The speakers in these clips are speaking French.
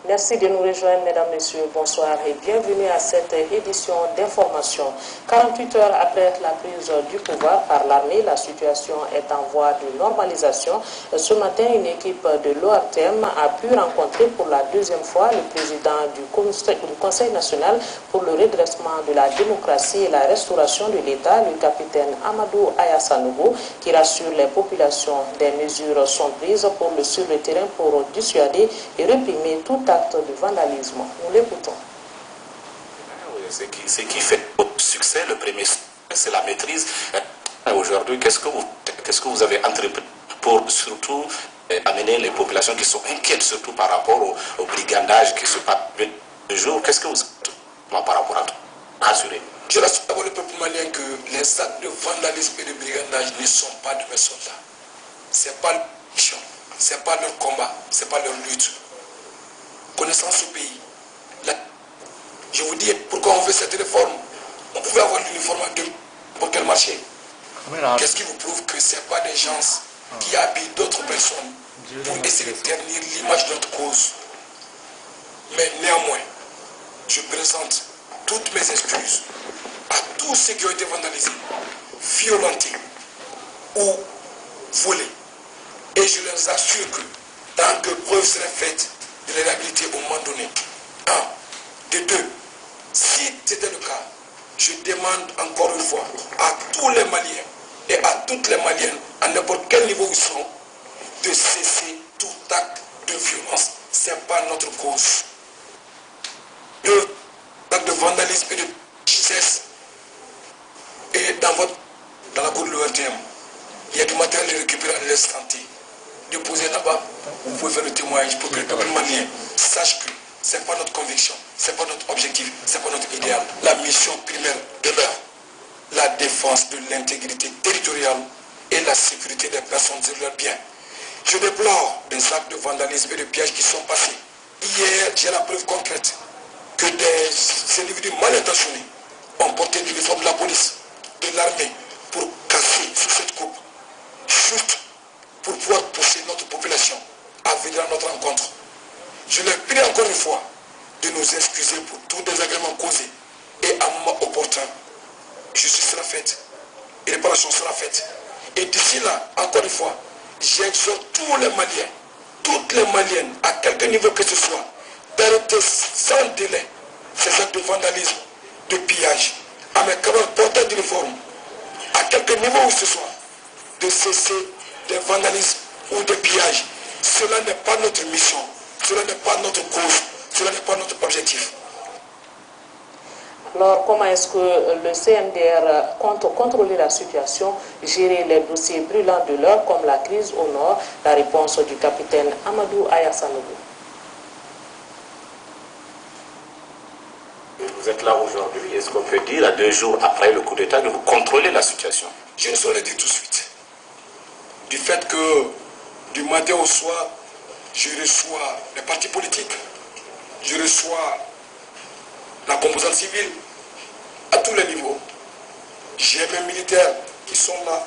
Merci de nous rejoindre, mesdames, messieurs. Bonsoir et bienvenue à cette édition d'information. 48 heures après la prise du pouvoir par l'armée, la situation est en voie de normalisation. Ce matin, une équipe de l'ORTM a pu rencontrer pour la deuxième fois le président du Conseil national pour le redressement de la démocratie et la restauration de l'État, le capitaine Amadou Aya Sanogo, qui rassure les populations. Des mesures sont prises sur le terrain pour dissuader et réprimer tout acte de vandalisme. Nous l'écoutons. Ce qui fait votre succès, le premier c'est la maîtrise. Aujourd'hui, qu'est-ce que vous avez entrepris pour surtout amener les populations qui sont inquiètes, surtout par rapport au brigandage qui se passe de jour? Qu'est-ce que vous avez par rapport à tout rassurer? Je rassure d'abord le peuple malien que les actes de vandalisme et de brigandage ne sont pas de mes soldats. Ce n'est pas leur mission, ce n'est pas leur combat, ce n'est pas leur lutte. Connaissant ce pays, je vous dis pourquoi on veut cette réforme. On pouvait avoir l'uniforme à deux pour quel marché? Qu'est-ce qui vous prouve que ce n'est pas des gens qui habillent d'autres personnes pour essayer de ternir l'image de notre cause? Mais néanmoins, je présente toutes mes excuses à tous ceux qui ont été vandalisés, violentés ou volés. Et je leur assure que tant que preuve serait faite de les réhabiliter au moment donné. Un. De deux, si c'était le cas, je demande encore une fois à tous les Maliens et à toutes les Maliennes, à n'importe quel niveau ils sont, de cesser tout acte de violence. Ce n'est pas notre cause. Le acte de vandalisme et de cesse et dans la cour de l'ORTM, il y a du matériel récupéré à l'instant T. Déposé là-bas, vous pouvez faire le témoignage pour que le peuple malien sache que ce n'est pas notre conviction, ce n'est pas notre objectif, ce n'est pas notre idéal. La mission primaire demeure la défense de l'intégrité territoriale et la sécurité des personnes et de leurs biens. Je déplore des actes de vandalisme et de pièges qui sont passés. Hier, j'ai la preuve concrète que des individus mal intentionnés ont porté l'uniforme de la police, de l'armée, pour casser sur cette coupe, juste pour pouvoir pousser notre population à venir à notre rencontre. Je leur prie encore une fois de nous excuser pour tout désagrément causé et à un moment opportun, justice sera faite et réparation sera faite. Et d'ici là, encore une fois, j'exhorte tous les Maliens, toutes les Maliennes, à quelque niveau que ce soit, d'arrêter sans délai ces actes de vandalisme, de pillage, à mes camarades porteurs d'uniforme, à quelque niveau où ce soit, de cesser des vandalismes ou des pillages. Cela n'est pas notre mission, cela n'est pas notre cause, cela n'est pas notre objectif. Alors, comment est-ce que le CNDR compte contrôler la situation, gérer les dossiers brûlants de l'heure comme la crise au nord? La réponse du capitaine Amadou Aya Sanogo. Vous êtes là aujourd'hui, est-ce qu'on peut dire à 2 jours après le coup d'État que vous contrôlez la situation? Je ne saurais dire tout de suite. Du fait que du matin au soir, je reçois les partis politiques, je reçois la composante civile à tous les niveaux. J'ai mes militaires qui sont là,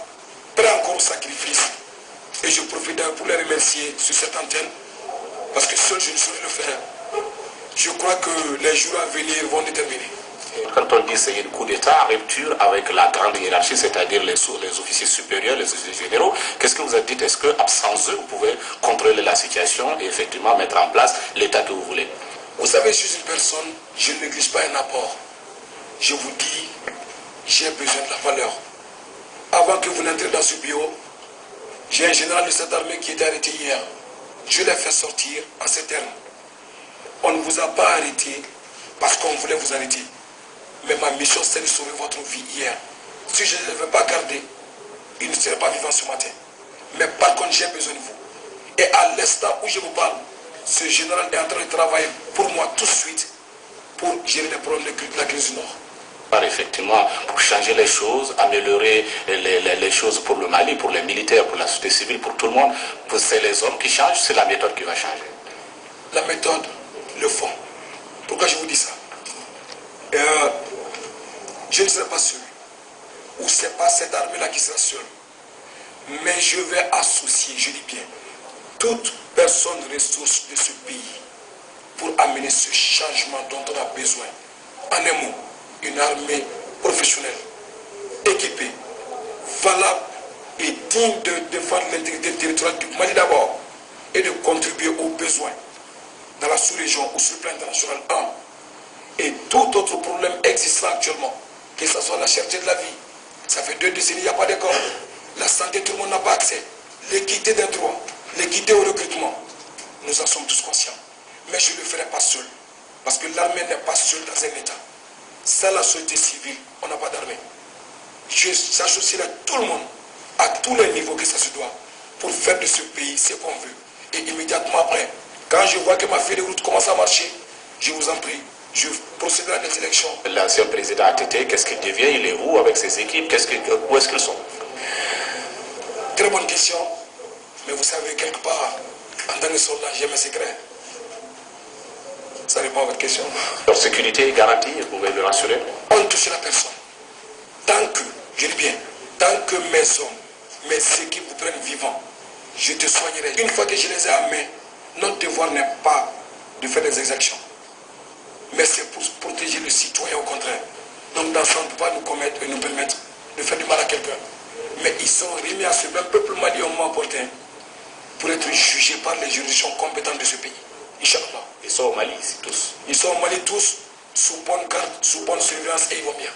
prêts encore au sacrifice. Et je profite pour les remercier sur cette antenne, parce que seul je ne saurais le faire. Je crois que les jours à venir vont déterminer. Quand on dit c'est un coup d'État, rupture avec la grande hiérarchie, c'est-à-dire les officiers supérieurs, les officiers généraux, qu'est-ce que vous avez dit? Est-ce qu'absent eux, vous pouvez contrôler la situation et effectivement mettre en place l'État que vous voulez? Vous savez, je suis une personne, je ne néglige pas un apport. Je vous dis, j'ai besoin de la valeur. Avant que vous n'entrez dans ce bureau, j'ai un général de cette armée qui était arrêté hier. Je l'ai fait sortir en ces termes. On ne vous a pas arrêté parce qu'on voulait vous arrêter. Mais ma mission, c'est de sauver votre vie hier. Si je ne l'avais pas gardé, il ne serait pas vivant ce matin. Mais par contre, j'ai besoin de vous. Et à l'instant où je vous parle, ce général est en train de travailler pour moi tout de suite pour gérer les problèmes de la crise du Nord. Effectivement, pour changer les choses, améliorer les choses pour le Mali, pour les militaires, pour la société civile, pour tout le monde, c'est les hommes qui changent, c'est la méthode qui va changer. La méthode, le fond. Pourquoi je vous dis ça? Je ne serai pas seul. Ou ce n'est pas cette armée-là qui sera seule. Mais je vais associer, je dis bien, toute personne ressource de ce pays pour amener ce changement dont on a besoin. En un mot, une armée professionnelle, équipée, valable et digne de défendre l'intégrité territoriale du Mali d'abord et de contribuer aux besoins dans la sous-région ou sur le plan international. Et tout autre problème existant actuellement, que ce soit la cherté de la vie, ça fait 2 décennies, il n'y a pas d'école, la santé, tout le monde n'a pas accès, l'équité des droits, l'équité au recrutement, nous en sommes tous conscients. Mais je ne le ferai pas seul, parce que l'armée n'est pas seule dans un État. Sans la société civile, on n'a pas d'armée. J'associerai tout le monde, à tous les niveaux que ça se doit, pour faire de ce pays ce qu'on veut. Et immédiatement après, quand je vois que ma feuille de route commence à marcher, je vous en prie, je procéderai à des élections. L'ancien président ATT, qu'est-ce qu'il devient? Il est où avec ses équipes? Où est-ce qu'ils sont? Très bonne question. Mais vous savez, quelque part, en tant que soldat, j'ai mes secrets. Ça répond à votre question. Leur sécurité est garantie, vous pouvez le rassurer? On ne touche la personne. Tant que, je dis bien, tant que mes hommes, mes équipes vous prennent vivant, je te soignerai. Une fois que je les ai à main, notre devoir n'est pas de faire des exactions. Mais c'est pour protéger le citoyen au contraire. Donc dans ça, on ne peut pas nous commettre et nous permettre de faire du mal à quelqu'un. Mais ils sont remis à ce même peuple malien au moment opportun pour être jugés par les juridictions compétentes de ce pays. Inch'Allah. Ils sont au Mali, tous. Ils sont au Mali tous, sous bonne garde, sous bonne surveillance et ils vont bien.